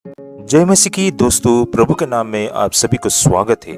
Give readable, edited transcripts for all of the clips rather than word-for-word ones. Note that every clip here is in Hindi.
जय मसीह की दोस्तों, प्रभु के नाम में आप सभी को स्वागत है।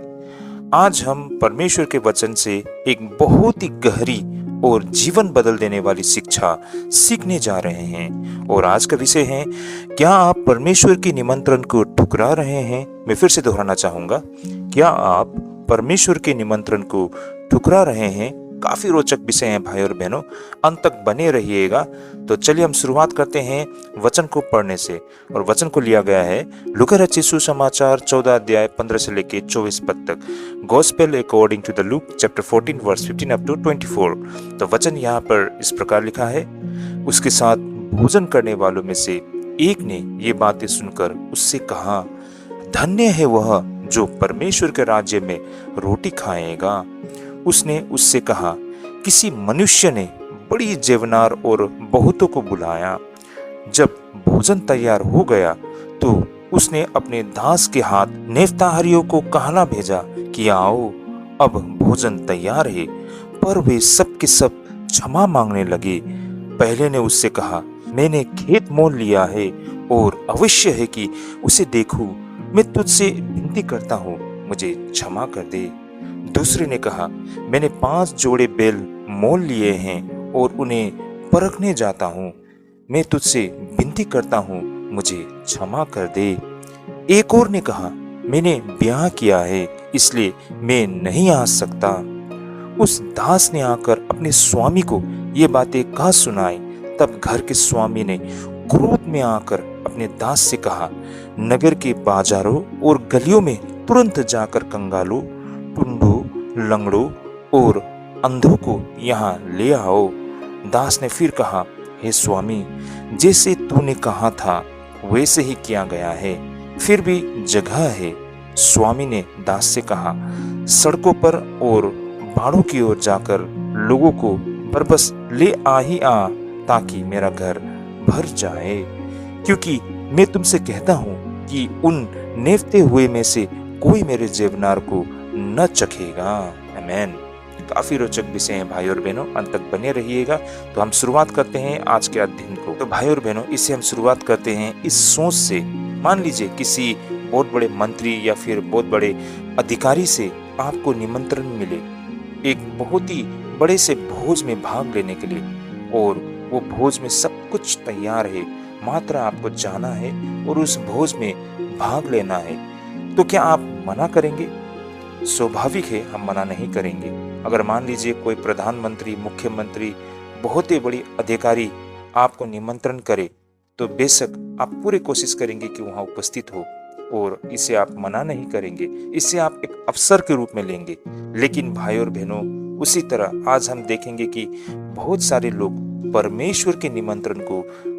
आज हम परमेश्वर के वचन से एक बहुत ही गहरी और जीवन बदल देने वाली शिक्षा सीखने जा रहे हैं। और आज का विषय है, क्या आप परमेश्वर की निमंत्रण को ठुकरा रहे हैं? मैं फिर से दोहराना चाहूंगा, क्या आप परमेश्वर के निमंत्रण को ठुकरा रहे हैं? काफी रोचक विषय है भाई और बहनों, अंत तक बने रहिएगा। तो चलिए हम शुरुआत करते हैं वचन को पढ़ने से। और वचन को लिया गया है लूका रचित सुसमाचार 14 अध्याय 15 से लेके 24 पद तक। Gospel according to the Luke chapter 14 verse 15 up to 24। तो वचन यहाँ पर इस प्रकार लिखा है, उसके साथ भोजन करने वालों में से एक ने ये बातें सुनकर उससे कहा, धन्य है वह जो परमेश्वर के राज्य में रोटी खाएगा। उसने उससे कहा, किसी मनुष्य ने बड़ी जेवनार और बहुतों को बुलाया। जब भोजन तैयार हो गया तो उसने अपने दास के हाथ नेफ्ताहारियों को कहना भेजा कि आओ, अब भोजन तैयार है। पर वे सब के सब क्षमा मांगने लगे। पहले ने उससे कहा, मैंने खेत मोल लिया है और अवश्य है कि उसे देखूं। मैं तुझसे विनती करता हूँ, मुझे क्षमा कर दे। दूसरे ने कहा, मैंने 5 जोड़े बैल मोल लिए हैं और उन्हें परखने जाता हूँ। मैं तुझसे विनती करता हूँ, मुझे क्षमा कर दे। एक और ने कहा, मैंने ब्याह किया है, इसलिए मैं नहीं आ सकता। उस दास ने आकर अपने स्वामी को ये बातें कह सुनाई। तब घर के स्वामी ने क्रोध में आकर अपने दास से कहा, नगर के बाजारों और गलियों में तुरंत जाकर कंगालों, टुंडों, लंगड़ों और अंधों को यहाँ ले आओ। दास ने फिर कहा, हे स्वामी, जैसे तूने कहा था वैसे ही किया गया है, फिर भी जगह है। स्वामी ने दास से कहा, सड़कों पर और बाड़ों की ओर जाकर लोगों को बरबस ले आ, ताकि मेरा घर भर जाए। क्योंकि मैं तुमसे कहता हूँ कि उन नेवते हुए में से कोई मेरे जेवनार को न चखेगा। आमेन। काफी रोचक विषय है भाई और बहनों, अंत तक बने रहिएगा। तो हम शुरुआत करते हैं आज के अध्ययन को। तो भाई और बहनों, इससे हम शुरुआत करते हैं इस सोच से। मान लीजिए किसी बहुत बड़े मंत्री या फिर बहुत बड़े अधिकारी से आपको निमंत्रण मिले एक बहुत ही बड़े से भोज में भाग लेने के लिए, और वो भोज में सब कुछ तैयार है, मात्र आपको जाना है और उस भोज में भाग लेना है। तो क्या आप मना करेंगे? स्वाभाविक है, हम मना नहीं करेंगे। अगर मान लीजिए कोई प्रधानमंत्री, मुख्यमंत्री, बहुत ही बड़ी अधिकारी आपको निमंत्रण करे, तो बेशक आप पूरी कोशिश करेंगे कि वहां उपस्थित हो, और इसे आप मना नहीं करेंगे, इसे आप एक अवसर के रूप में लेंगे। लेकिन भाई और बहनों, उसी तरह आज हम देखेंगे कि बहुत सारे लोग परमेश्वर के निमंत्रण को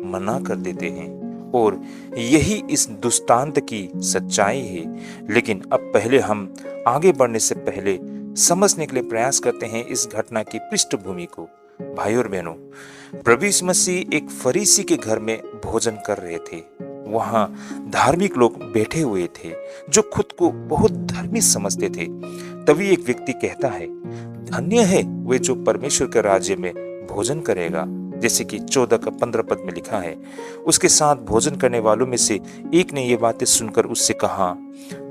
मना कर देते हैं, और यही इस दुष्टांत की सच्चाई है। लेकिन अब पहले हम आगे बढ़ने से पहले समझने के लिए प्रयास करते हैं इस घटना की पृष्ठभूमि को। भाई और बहनों, प्रभु यीशु मसीह एक फरीसी के घर में भोजन कर रहे थे। वहां धार्मिक लोग बैठे हुए थे जो खुद को बहुत धर्मी समझते थे। तभी एक व्यक्ति कहता है, धन्य है वे जो परमेश्वर के राज्य में भोजन करेगा। जैसे कि 14 का 15 पद में लिखा है, उसके साथ भोजन करने वालों में से एक ने ये बातें सुनकर उससे कहा,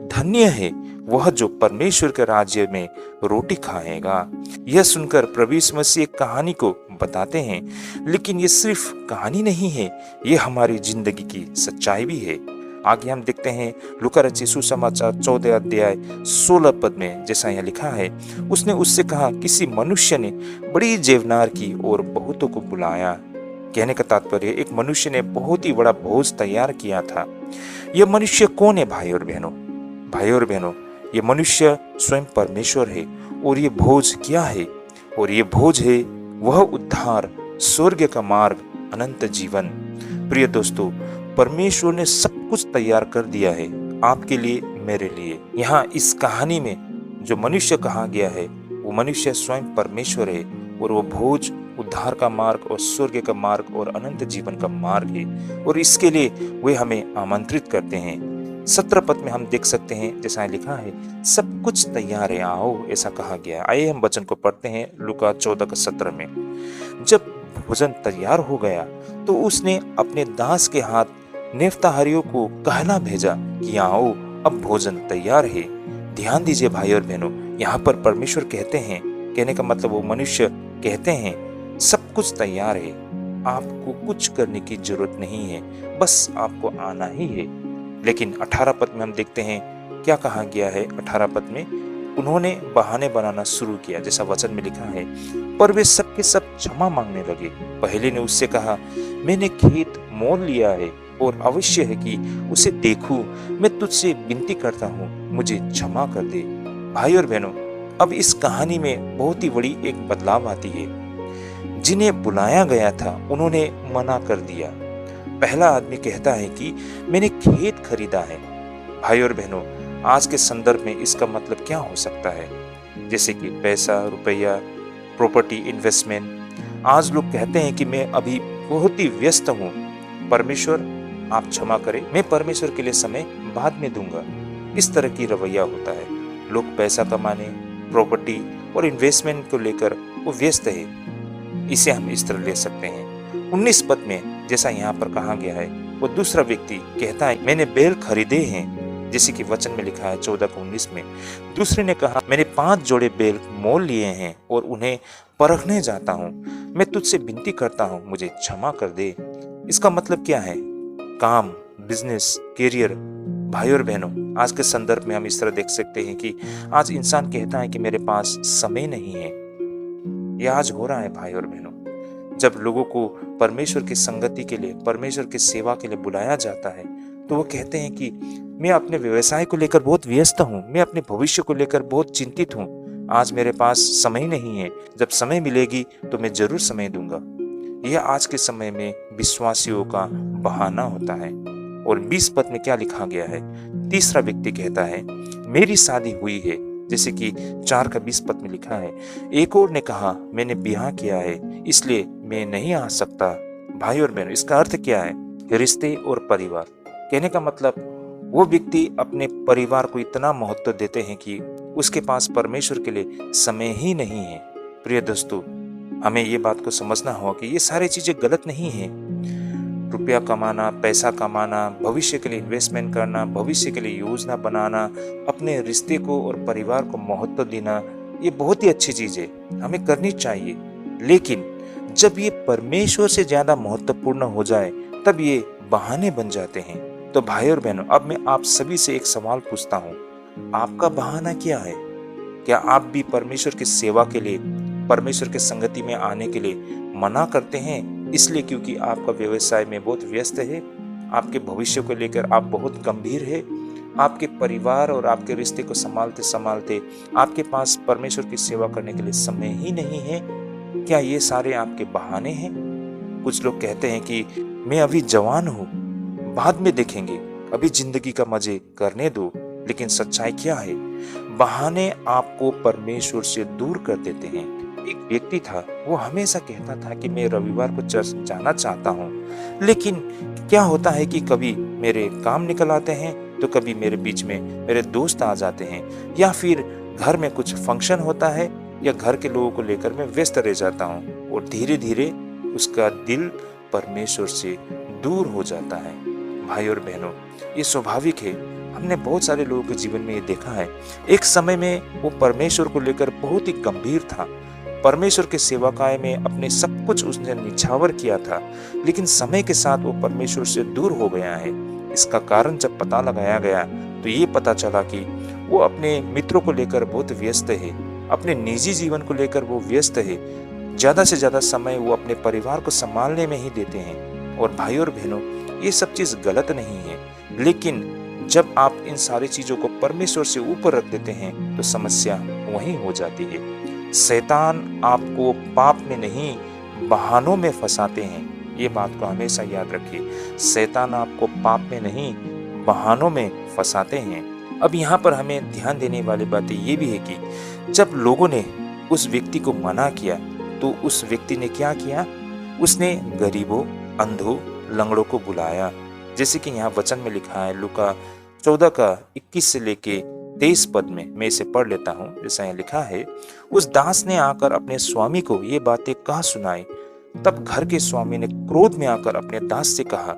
धन्य है वह जो परमेश्वर के राज्य में रोटी खाएगा। यह सुनकर प्रभु यीशु मसीह एक कहानी को बताते हैं, लेकिन ये सिर्फ कहानी नहीं है, ये हमारी जिंदगी की सच्चाई भी है। आगे हम देखते हैं लूका रचित सुसमाचार 14 अध्याय 16 पद में, जैसा यहाँ लिखा है, उसने उससे कहा, किसी मनुष्य ने बड़ी जेवनार की और बहुतों को बुलाया। कहने का तात्पर्य, एक मनुष्य ने बहुत ही बड़ा भोज तैयार किया था। यह मनुष्य कौन है भाई और बहनों? भाई और बहनों, ये मनुष्य स्वयं परमेश्वर है। और ये भोज क्या है? और ये भोज है वह उद्धार, स्वर्ग का मार्ग, अनंत जीवन। प्रिय दोस्तों, परमेश्वर ने सब कुछ तैयार कर दिया है आपके लिए, मेरे लिए। यहाँ इस कहानी में जो मनुष्य कहा गया है वो मनुष्य स्वयं परमेश्वर है, और वो भोज उद्धार का मार्ग और स्वर्ग का मार्ग और अनंत जीवन का मार्ग है, और इसके लिए वे हमें आमंत्रित करते हैं। 17 पद में हम देख सकते हैं, जैसा लिखा है, सब कुछ तैयार है, आओ, ऐसा कहा गया। आइए हम वचन को पढ़ते हैं लूका 14 का 17 में। जब भोजन तैयार हो गया तो उसने अपने दास के हाथ नेफ्ताहारियों को कहला भेजा कि आओ, अब भोजन तैयार है। ध्यान दीजिए भाई और बहनों, यहाँ पर परमेश्वर कहते हैं, कहने का मतलब वो मनुष्य कहते हैं सब कुछ तैयार है, आपको कुछ करने की जरूरत नहीं है, बस आपको आना ही है। लेकिन 18 पद में हम देखते हैं क्या कहा गया है। 18 पद में उन्होंने बहाने बनाना शुरू किया, जैसा वचन में लिखा है, पर वे सब के सब क्षमा मांगने लगे। पहले ने उससे कहा, मैंने खेत मोल लिया है और अवश्य है कि उसे देखूं, मैं तुझसे विनती करता हूँ, मुझे क्षमा कर दे। भाई और बहनों, अब इस कहानी में बहुत ही बड़ी एक बदलाव आती है। जिन्हें बुलाया गया था उन्होंने मना कर दिया। पहला आदमी कहता है कि मैंने खेत खरीदा है। भाई और बहनों, आज के संदर्भ में इसका मतलब क्या हो सकता है? जैसे कि पैसा, रुपया, प्रॉपर्टी, इन्वेस्टमेंट। आज लोग कहते हैं कि मैं अभी बहुत ही व्यस्त हूँ, परमेश्वर आप क्षमा करें, मैं परमेश्वर के लिए समय बाद में दूंगा। इस तरह की रवैया होता है। लोग पैसा कमाने, प्रॉपर्टी और इन्वेस्टमेंट को लेकर वो व्यस्त है। इसे हम इस तरह ले सकते हैं। 19 पद में जैसा यहाँ पर कहा गया है, वो दूसरा व्यक्ति कहता है मैंने बैल खरीदे हैं, जैसे कि वचन में लिखा है 14 को 19 में। दूसरे ने कहा मैंने 5 जोड़े बैल मोल लिए हैं और उन्हें परखने जाता हूँ, मैं तुझसे विनती करता हूँ, मुझे क्षमा कर दे। इसका मतलब क्या है? काम, बिजनेस, कैरियर। भाई और बहनों, आज के संदर्भ में हम इस तरह देख सकते हैं कि आज इंसान कहता है कि मेरे पास समय नहीं है। यह आज हो रहा है भाई और बहनों। जब लोगों को परमेश्वर की संगति के लिए, परमेश्वर की सेवा के लिए बुलाया जाता है, तो वो कहते हैं कि मैं अपने व्यवसाय को लेकर बहुत व्यस्त हूँ, मैं अपने भविष्य को लेकर बहुत चिंतित हूँ, आज मेरे पास समय नहीं है, जब समय मिलेगी तो मैं जरूर समय दूंगा। यह आज के समय में विश्वासियों का बहाना होता है। और 20 पद में क्या लिखा गया है? तीसरा व्यक्ति कहता है मेरी शादी हुई है, जैसे कि 4 का 20 पद में लिखा है। एक और ने कहा मैंने ब्याह किया है, इसलिए मैं नहीं आ सकता। भाई और बहनों, इसका अर्थ क्या है? रिश्ते और परिवार। कहने का मतलब वो व्यक्ति अपने परिवार को इतना महत्व देते हैं कि उसके पास परमेश्वर के लिए समय ही नहीं है। प्रिय दोस्तों, हमें ये बात को समझना होगा कि ये सारी चीजें गलत नहीं है। रुपया कमाना, पैसा कमाना, भविष्य के लिए इन्वेस्टमेंट करना, भविष्य के लिए योजना बनाना, अपने रिश्ते को और परिवार को महत्व देना, ये बहुत ही अच्छी चीज है, हमें करनी चाहिए। लेकिन जब ये परमेश्वर से ज्यादा महत्वपूर्ण हो जाए तब ये बहाने बन जाते हैं। तो भाई और बहनों, अब मैं आप सभी से एक सवाल पूछता हूँ, आपका बहाना क्या है? क्या आप भी परमेश्वर की सेवा के लिए, परमेश्वर के संगति में आने के लिए मना करते हैं, इसलिए क्योंकि आपका व्यवसाय में बहुत व्यस्त है, आपके भविष्य को लेकर आप बहुत गंभीर है, आपके परिवार और आपके रिश्ते को संभालते संभालते आपके पास परमेश्वर की सेवा करने के लिए समय ही नहीं है? क्या ये सारे आपके बहाने हैं? कुछ लोग कहते हैं कि मैं अभी जवान हूँ, बाद में देखेंगे, अभी जिंदगी का मजे करने दो। लेकिन सच्चाई क्या है? बहाने आपको परमेश्वर से दूर कर देते हैं। एक व्यक्ति था, वो हमेशा कहता था कि मैं रविवार को चर्च जाना चाहता हूँ, लेकिन क्या होता है कि कभी मेरे काम निकल आते हैं, तो कभी मेरे बीच में मेरे दोस्त आ जाते हैं, या फिर घर में कुछ फंक्शन होता है, या घर के लोगों को लेकर मैं व्यस्त रह जाता हूँ, और धीरे धीरे उसका दिल परमेश्वर से दूर हो जाता है। भाई और बहनों, ये स्वाभाविक है, हमने बहुत सारे लोगों के जीवन में ये देखा है। एक समय में वो परमेश्वर को लेकर बहुत ही गंभीर था, परमेश्वर के सेवकाई में अपने सब कुछ उसने निछावर किया था, लेकिन समय के साथ वो परमेश्वर से दूर हो गया है। इसका कारण जब पता लगाया गया तो ये पता चला कि वो अपने मित्रों को लेकर बहुत व्यस्त है, अपने निजी जीवन को लेकर वो व्यस्त है, ज्यादा से ज्यादा समय वो अपने परिवार को संभालने में ही देते हैं। और भाई और बहनों, ये सब चीज गलत नहीं है, लेकिन जब आप इन सारी चीजों को परमेश्वर से ऊपर रख देते हैं तो समस्या वहीं हो जाती है। शैतान आपको पाप में नहीं, बहानों में फंसाते हैं। ये बात को हमेशा याद रखिए, शैतान आपको पाप में नहीं, बहानों में फंसाते हैं। अब यहाँ पर हमें ध्यान देने वाली बात ये भी है कि जब लोगों ने उस व्यक्ति को मना किया तो उस व्यक्ति ने क्या किया? उसने गरीबों, अंधों, लंगड़ों को बुलाया, जैसे कि यहाँ वचन में लिखा है लूका 14 का 21 से लेके 23 पद में। मैं इसे पढ़ लेता हूँ। जैसा यहाँ लिखा है, उस दास ने आकर अपने स्वामी को ये बातें कह सुनाई। तब घर के स्वामी ने क्रोध में आकर अपने दास से कहा,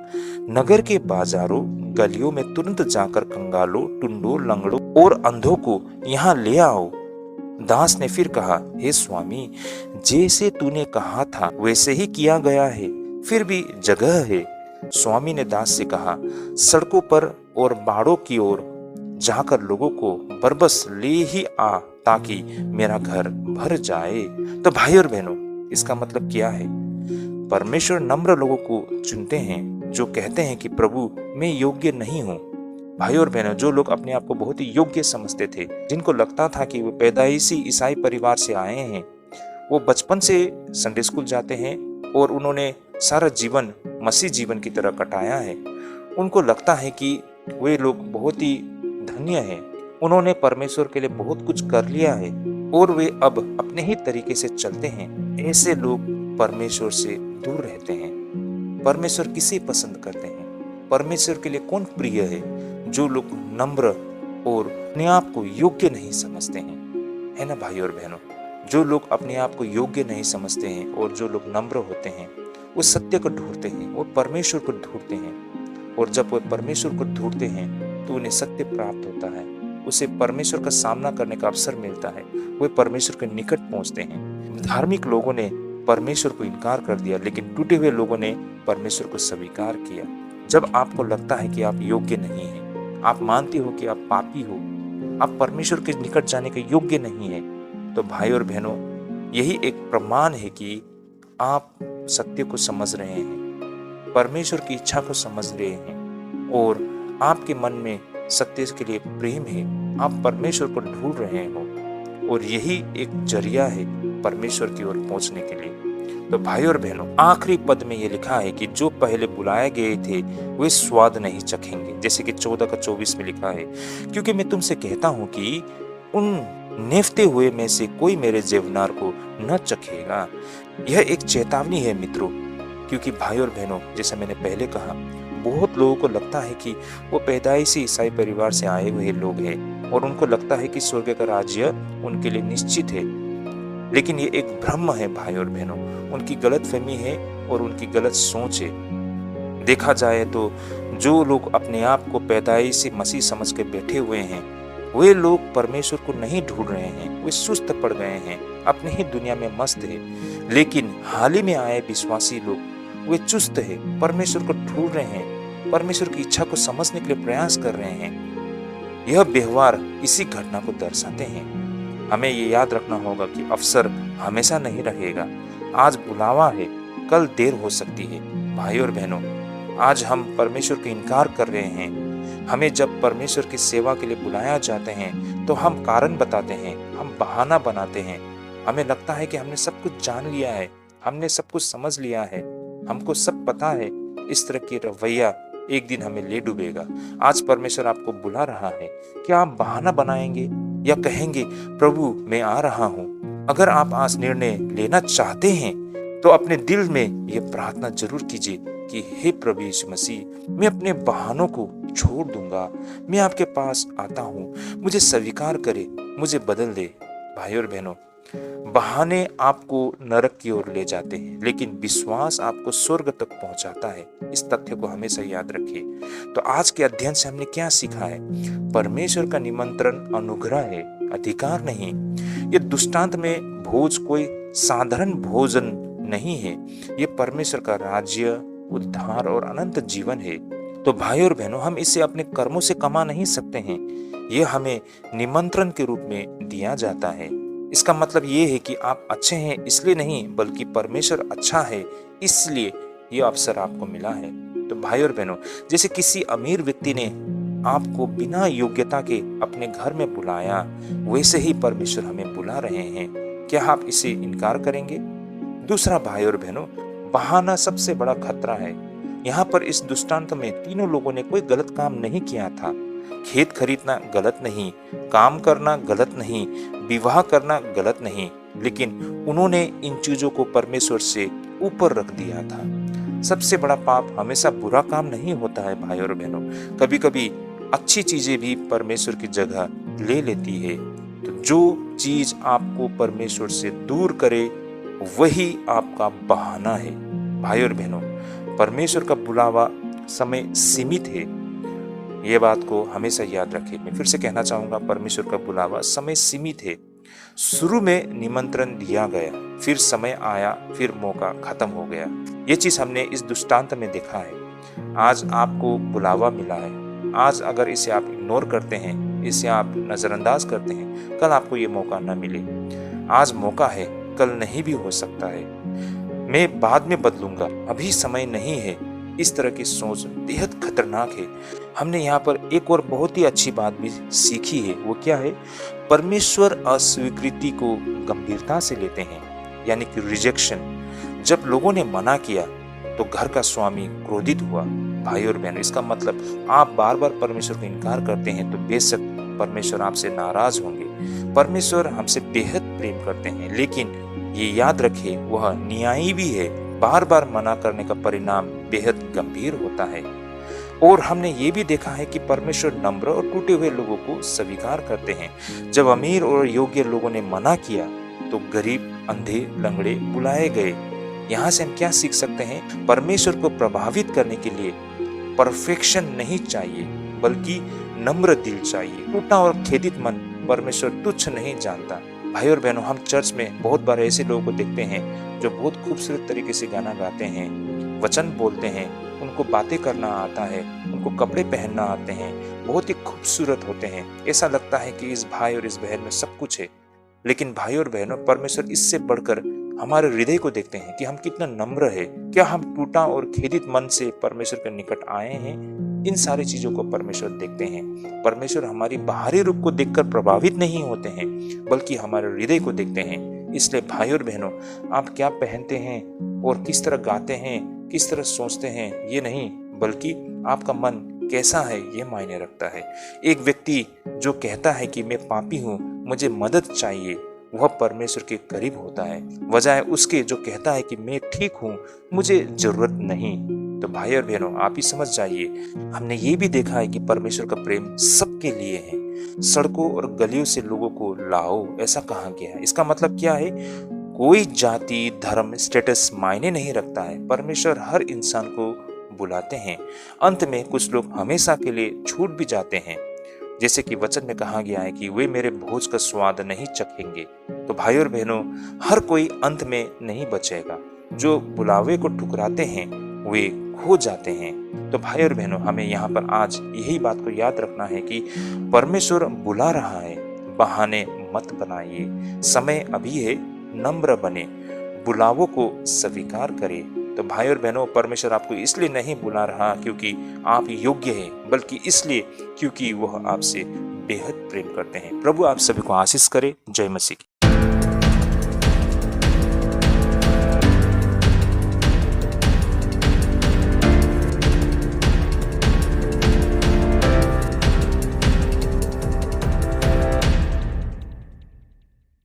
नगर के बाजारों गलियों में तुरंत जाकर कंगालों, टुंडों, लंगड़ों और अंधों को यहाँ ले आओ। दास ने फिर कहा, हे स्वामी, जैसे तूने कहा था वैसे ही किया गया है, फिर भी जगह है। स्वामी ने दास से कहा, सड़कों पर और बाड़ों की ओर जाकर लोगों को बरबस ले ही आ, ताकि मेरा घर भर जाए। तो भाई और बहनों, इसका मतलब क्या है? परमेश्वर नम्र लोगों को चुनते हैं जो कहते हैं कि प्रभु मैं योग्य नहीं हूँ। भाई और बहनों, जो लोग अपने आप को बहुत ही योग्य समझते थे, जिनको लगता था कि वो पैदाइशी ईसाई परिवार से आए हैं, वो बचपन से संडे स्कूल जाते हैं और उन्होंने सारा जीवन मसीह जीवन की तरह कटाया है, उनको लगता है कि वे लोग बहुत ही धन्य हैं, उन्होंने परमेश्वर के लिए बहुत कुछ कर लिया है और वे अब अपने ही तरीके से चलते हैं। ऐसे लोग परमेश्वर से दूर रहते हैं। परमेश्वर किसे पसंद करते हैं? परमेश्वर के लिए कौन प्रिय है? जो लोग नम्र और अपने आप को योग्य नहीं समझते हैं, है ना भाई और बहनों? जो लोग अपने आप को योग्य नहीं समझते हैं और जो लोग नम्र होते हैं, वो सत्य को ढूंढते हैं, वो परमेश्वर को ढूंढते हैं। और जब वो परमेश्वर को ढूंढते हैं तो उन्हें सत्य प्राप्त होता है, उसे परमेश्वर का सामना करने का अवसर मिलता है, वे परमेश्वर के निकट पहुंचते हैं। धार्मिक लोगों ने परमेश्वर को इनकार कर दिया, लेकिन टूटे हुए लोगों ने परमेश्वर को स्वीकार किया। जब आपको लगता है कि आप योग्य नहीं हैं, आप मानते हो कि आप पापी हो, आप परमेश्वर के निकट जाने के योग्य नहीं है, तो भाई और बहनों, यही एक प्रमाण है कि आप सत्य को समझ रहे हैं, परमेश्वर की इच्छा को समझ रहे हैं और आपके मन में सत्य के लिए प्रेम है, आप परमेश्वर को ढूंढ रहे हो और यही एक जरिया है परमेश्वर की ओर पहुंचने के लिए। तो भाई और बहनों, आखिरी पद में ये लिखा है कि जो पहले बुलाए गए थे वे स्वाद नहीं चखेंगे, जैसे कि 14:24 में लिखा है, क्योंकि मैं तुमसे कहता हूं कि उन नेफ्ते हुए में से कोई मेरे जेवनार को न चखेगा। यह एक चेतावनी है मित्रों, क्योंकि भाई और बहनों, जैसा मैंने पहले कहा, बहुत लोगों को लगता है कि वो पैदाइशी ईसाई परिवार से आए हुए लोग हैं और उनको लगता है कि स्वर्ग का राज्य उनके लिए निश्चित है, लेकिन ये एक भ्रम है भाई और बहनों, उनकी गलतफहमी है और उनकी गलत सोच है। देखा जाए तो जो लोग अपने आप को पैदाइशी मसीह समझ के बैठे हुए हैं, वे लोग परमेश्वर को नहीं ढूंढ रहे हैं, वे सुस्त पड़ गए हैं, अपने ही दुनिया में मस्त है। लेकिन हाल ही में आए विश्वासी लोग, वे चुस्त है, परमेश्वर को ढूंढ रहे हैं, परमेश्वर की इच्छा को समझने के लिए प्रयास कर रहे हैं। यह व्यवहार इसी घटना को दर्शाते हैं। हमें ये याद रखना होगा कि अवसर हमेशा नहीं रहेगा। आज बुलावा है, कल देर हो सकती है। भाई और बहनों, आज हम परमेश्वर का इनकार कर रहे हैं। हमें जब परमेश्वर की सेवा के लिए बुलाया जाते हैं तो हम कारण बताते हैं, हम बहाना बनाते हैं। हमें लगता है कि हमने सब कुछ जान लिया है, हमने सब कुछ समझ लिया है, हमको सब पता है। इस तरह की रवैया एक दिन हमें ले डूबेगा। आज परमेश्वर आपको बुला रहा है, क्या आप बहाना बनाएंगे या कहेंगे प्रभु मैं आ रहा हूँ? अगर आप आज निर्णय लेना चाहते हैं तो अपने दिल में ये प्रार्थना जरूर कीजिए कि हे प्रभु यीशु मसीह, मैं अपने बहानों को छोड़ दूंगा, मैं आपके पास आता हूँ, मुझे स्वीकार करे, मुझे बदल दे। भाई और बहनों, बहाने आपको नरक की ओर ले जाते हैं, लेकिन विश्वास आपको स्वर्ग तक पहुंचाता है। इस तथ्य को हमेशा याद रखिए। तो आज के अध्ययन से हमने क्या सीखा है? परमेश्वर का निमंत्रण अनुग्रह है, अधिकार नहीं। ये दृष्टांत में भोज कोई साधारण भोजन नहीं है, ये परमेश्वर का राज्य, उद्धार और अनंत जीवन है। तो भाई और बहनों, हम इसे अपने कर्मों से कमा नहीं सकते हैं, यह हमें निमंत्रण के रूप में दिया जाता है। इसका मतलब ये है कि आप अच्छे हैं इसलिए नहीं, बल्कि परमेश्वर अच्छा है इसलिए यह अवसर आपको मिला है। तो भाई और बहनों, जैसे किसी अमीर व्यक्ति ने आपको बिना योग्यता के अपने घर में बुलाया, वैसे ही परमेश्वर हमें बुला रहे हैं। क्या आप इसे इनकार करेंगे? दूसरा भाई और बहनों, बहाना सबसे बड़ा खतरा है। यहाँ पर इस दृष्टांत में तीनों लोगों ने कोई गलत काम नहीं किया था। खेत खरीदना गलत नहीं, काम करना गलत नहीं, विवाह करना गलत नहीं, लेकिन उन्होंने इन चीजों को परमेश्वर से ऊपर रख दिया था। सबसे बड़ा पाप हमेशा बुरा काम नहीं होता है भाई और बहनों, कभी कभी अच्छी चीजें भी परमेश्वर की जगह ले लेती है। तो जो चीज आपको परमेश्वर से दूर करे वही आपका बहाना है। भाई और बहनों, परमेश्वर का बुलावा समय सीमित है, ये बात को हमेशा याद रखें। मैं फिर से कहना चाहूंगा, परमेश्वर का बुलावा समय सीमित है। शुरू में निमंत्रण दिया गया, फिर समय आया, फिर मौका खत्म हो गया। ये चीज हमने इस दृष्टांत में देखा है। आज आपको बुलावा मिला है, आज अगर इसे आप इग्नोर करते हैं, इसे आप नजरअंदाज करते हैं, कल आपको ये मौका न मिले। आज मौका है, कल नहीं भी हो सकता है। मैं बाद में बदलूंगा, अभी समय नहीं है, इस तरह की सोच बेहद खतरनाक है। हमने यहाँ पर एक और बहुत ही अच्छी बात भी सीखी है। वो क्या है? परमेश्वर अस्वीकृति को गंभीरता से लेते हैं, यानी कि रिजेक्शन। जब लोगों ने मना किया तो घर का स्वामी क्रोधित हुआ। भाई और बहन, इसका मतलब आप बार बार परमेश्वर को इनकार करते हैं तो बेशक परमेश्वर आपसे नाराज होंगे। परमेश्वर हमसे बेहद प्रेम करते हैं, लेकिन ये याद रखें वह न्यायी भी है। बार बार मना करने का परिणाम बेहद गंभीर होता है। और हमने ये भी देखा है कि परमेश्वर नम्र और टूटे हुए लोगों को स्वीकार करते हैं। जब अमीर और योग्य लोगों ने मना किया तो गरीब, अंधे, लंगड़े बुलाए गए। यहाँ से हम क्या सीख सकते हैं? परमेश्वर को प्रभावित करने के लिए परफेक्शन नहीं चाहिए, बल्कि नम्र दिल चाहिए। टूटा और खेदित मन परमेश्वर तुच्छ नहीं जानता। भाई और बहनों, हम चर्च में बहुत बार ऐसे लोगों को देखते हैं जो बहुत खूबसूरत तरीके से गाना गाते हैं, वचन बोलते हैं, उनको बातें करना आता है, उनको कपड़े पहनना आते हैं, बहुत ही खूबसूरत होते हैं। ऐसा लगता है कि इस भाई और इस बहन में सब कुछ है। लेकिन भाई और बहनों, परमेश्वर इससे बढ़कर हमारे हृदय को देखते हैं कि हम कितना नम्र है। क्या हम टूटा और खेदित मन से परमेश्वर के निकट आए हैं? इन सारी चीजों को परमेश्वर देखते हैं। परमेश्वर हमारी बाहरी रूप को देखकर प्रभावित नहीं होते हैं, बल्कि हमारे हृदय को देखते हैं। इसलिए भाई और बहनों, आप क्या पहनते हैं और किस तरह गाते हैं, किस तरह सोचते हैं, ये नहीं, बल्कि आपका मन कैसा है, ये मायने रखता है। एक व्यक्ति जो कहता है कि मैं पापी हूँ, मुझे मदद चाहिए, वह परमेश्वर के करीब होता है, बजाय उसके जो कहता है कि मैं ठीक हूँ, मुझे जरूरत नहीं। तो भाई और बहनों, आप ही समझ जाइए, हमने ये भी देखा है कि परमेश्वर का प्रेम सबके लिए है। सड़कों और गलियों से लोगों को लाओ, ऐसा कहा गया है। इसका मतलब क्या है? कोई जाति, धर्म, स्टेटस मायने नहीं रखता है। परमेश्वर हर इंसान को बुलाते हैं। अंत में कुछ लोग हमेशा के लिए छूट भी जाते हैं, जैसे कि वचन में कहा गया है कि वे मेरे भोज का स्वाद नहीं चखेंगे। तो भाई और बहनों, हर कोई अंत में नहीं बचेगा। जो बुलावे को ठुकराते हैं वे खो जाते हैं। तो भाई और बहनों, हमें यहाँ पर आज यही बात को याद रखना है कि परमेश्वर बुला रहा है, बहाने मत बनाइए। समय अभी है, नम्र बने, बुलावों को स्वीकार करें। तो भाई और बहनों, परमेश्वर आपको इसलिए नहीं बुला रहा क्योंकि आप योग्य हैं, बल्कि इसलिए क्योंकि वह आपसे बेहद प्रेम करते हैं। प्रभु आप सभी को आशीष करे। जय मसीह की।